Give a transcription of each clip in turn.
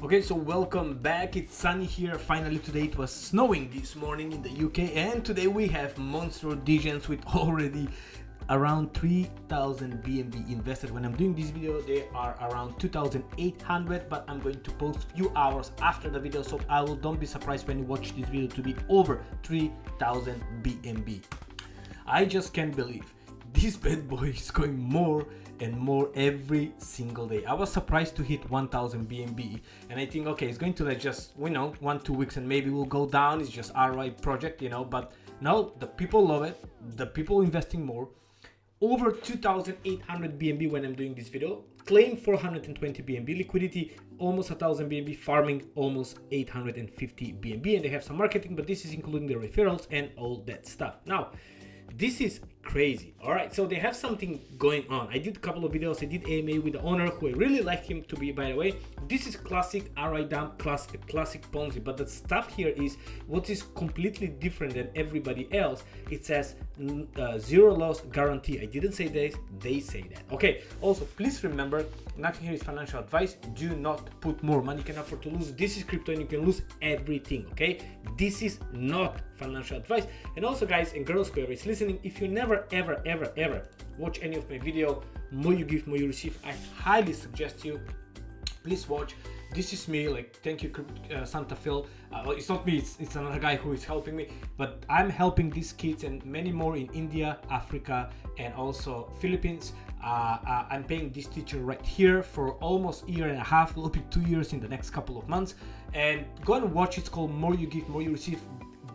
Okay, so welcome back. It's sunny here. Finally, today it was snowing this morning in the UK, and today we have Monstro'S Degenz with already around 3,000 BNB invested. When I'm doing this video, they are around 2,800, but I'm going to post few hours after the video, so don't be surprised when you watch this video to be over 3,000 BNB. I just can't believe this bad boy is going more and more every single day. I was surprised to hit 1,000 BNB, and I think, okay, it's going to like just, 1-2 weeks and maybe we'll go down. It's just ROI project, but no, the people love it. The people investing more. Over 2,800 BNB when I'm doing this video. Claim 420 BNB. Liquidity almost 1,000 BNB. Farming almost 850 BNB. And they have some marketing, but this is including the referrals and all that stuff. Now, this is crazy. All right, so they have something going on. I did a couple of videos. I did AMA with the owner, who I really like him to be, by the way. This is classic ROI dump, classic Ponzi, but the stuff here is what is completely different than everybody else. It says zero loss guarantee. I didn't say this, they say that. Okay, also please remember, nothing here is financial advice. Do not put more money you can afford to lose. This is crypto and you can lose everything. Okay, this is not financial advice. And also, guys and girls, whoever is listening, if you never ever watch any of my video, more you give, more you receive, I highly suggest you please watch. This is me, like, thank you Santa Phil. Well, it's not me, it's another guy who is helping me, but I'm helping these kids and many more in India, Africa, and also Philippines. I'm paying this teacher right here for almost a year and a half, a little bit 2 years in the next couple of months. And go and watch. It's called More You Give, More You Receive.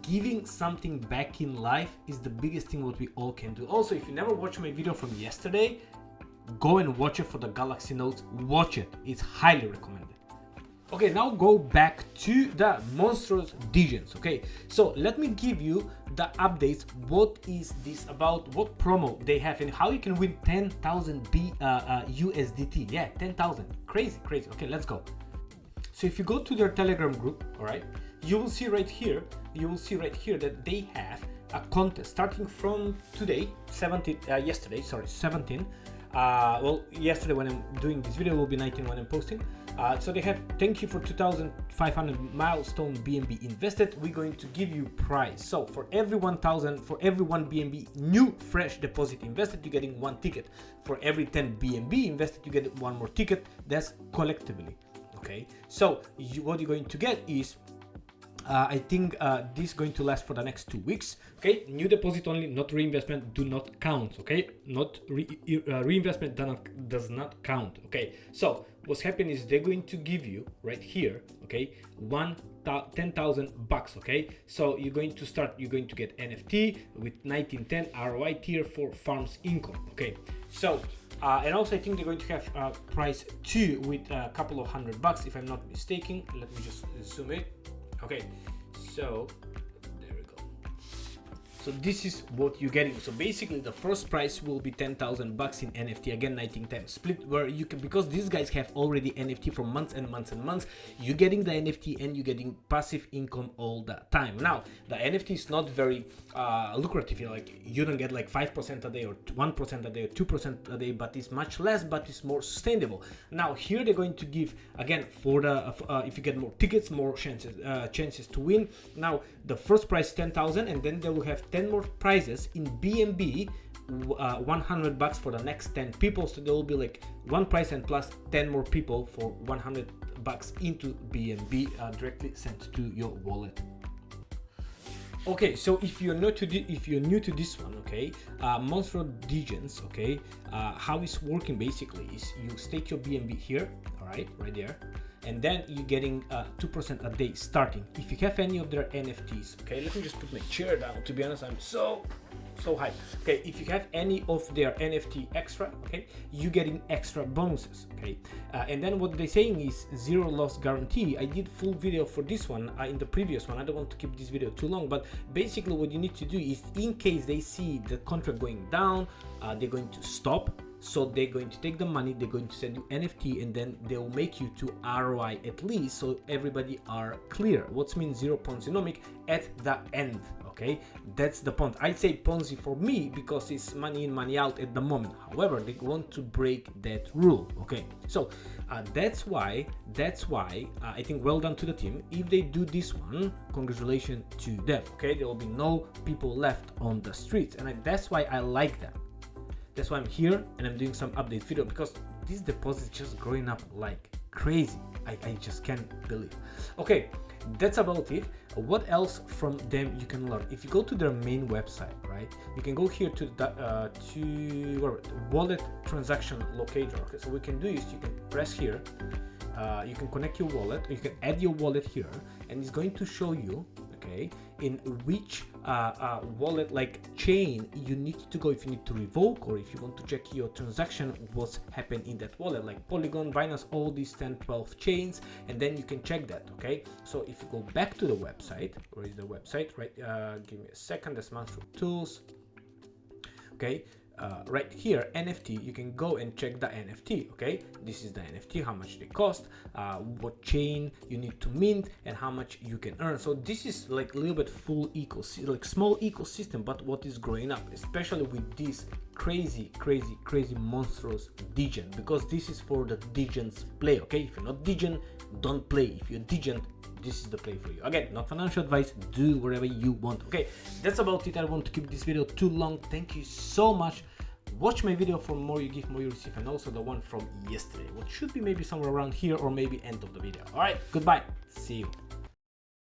Giving something back in life is the biggest thing what we all can do. Also, if you never watched my video from yesterday, go and watch it for the Galaxy Notes. Watch it, it's highly recommended. Okay, now go back to the Monstro'S Degenz. Okay, so let me give you the updates. What is this about? What promo they have and how you can win 10,000 USDT. Yeah, 10,000. Crazy. Okay, let's go. So if you go to their Telegram group, all right, you will see right here. That they have a contest starting from today, 17. Yesterday, 17. Well, yesterday when I'm doing this video will be 19 when I'm posting. So they have, thank you for 2,500 milestone BNB invested. We're going to give you prize. So for every 1,000, for every 1 BNB new fresh deposit invested, you're getting 1 ticket. For every 10 BNB invested, you get 1 more ticket. That's collectively. Okay. So what you're going to get is, I think this is going to last for the next 2 weeks. Okay, new deposit only, not reinvestment, do not count. Okay, not reinvestment does not count. Okay, so what's happening is they're going to give you right here, okay, 10,000 bucks. Okay, so you're going to get NFT with 1910 ROI tier for farms income. Okay, so and also I think they're going to have price 2 with a couple of $100 if I'm not mistaken. Let me just zoom in. Okay, so there we go. So this is what you're getting. So basically the first price will be 10,000 bucks in NFT, again 1910 split, where you can, because these guys have already NFT for months and months, you're getting the NFT and you're getting passive income all the time. Now the NFT is not very lucrative, like you don't get like 5% a day or 1% a day or 2% a day, but it's much less, but it's more sustainable. Now here they're going to give, again, for the if you get more tickets, more chances to win. Now the first price 10,000, and then they will have 10 more prizes in BNB, 100 bucks for the next 10 people. So there will be like 1 prize and plus 10 more people for 100 bucks into BNB directly sent to your wallet. Okay, so if you're new to this one, okay, Monstro'S Degenz, okay, how it's working basically is you stake your BNB here, all right, right there, and then you're getting 2% a day starting. If you have any of their NFTs, okay, let me just put my chair down. To be honest, I'm so hyped. Okay, if you have any of their NFT extra, okay, you're getting extra bonuses. Okay, and then what they're saying is zero loss guarantee. I did full video for this one in the previous one. I don't want to keep this video too long, but basically what you need to do is, in case they see the contract going down, they're going to stop. So they're going to take the money, they're going to send you NFT, and then they'll make you to ROI at least, so everybody are clear. What's mean zero Ponzi at the end, Okay, that's the point. I say Ponzi for me because it's money in, money out at the moment. However, they want to break that rule. Okay, so that's why I think well done to the team. If they do this one, congratulations to them. Okay, there will be no people left on the streets, and that's why I like that. That's why I'm here and I'm doing some update video, because this deposit is just growing up like crazy. I just can't believe. Okay, that's about it. What else from them you can learn? If you go to their main website, right, you can go here to the wallet transaction locator. Okay, so what we can do is you can press here, you can connect your wallet, or you can add your wallet here, and it's going to show you, okay, in which wallet like chain you need to go if you need to revoke, or if you want to check your transaction, what's happened in that wallet, like Polygon, Binance, all these 10-12 chains, and then you can check that. Okay, so if you go back to the website, where is the website, right, give me a second, that's Monstro Tools. Okay, right here, NFT, you can go and check the NFT. Okay, this is the NFT, how much they cost, what chain you need to mint, and how much you can earn. So this is like a little bit full ecosystem, like small ecosystem, but what is growing up, especially with this crazy Monstro'S Degenz, because this is for the Degenz play. Okay, if you're not Degen, don't play. If you're Degen, this is the play for you. Again, not financial advice, do whatever you want. Okay, that's about it. I don't want to keep this video too long. Thank you so much. Watch my video for more you give, more you receive, and also the one from yesterday, what should be maybe somewhere around here, or maybe end of the video. All right, goodbye, see you.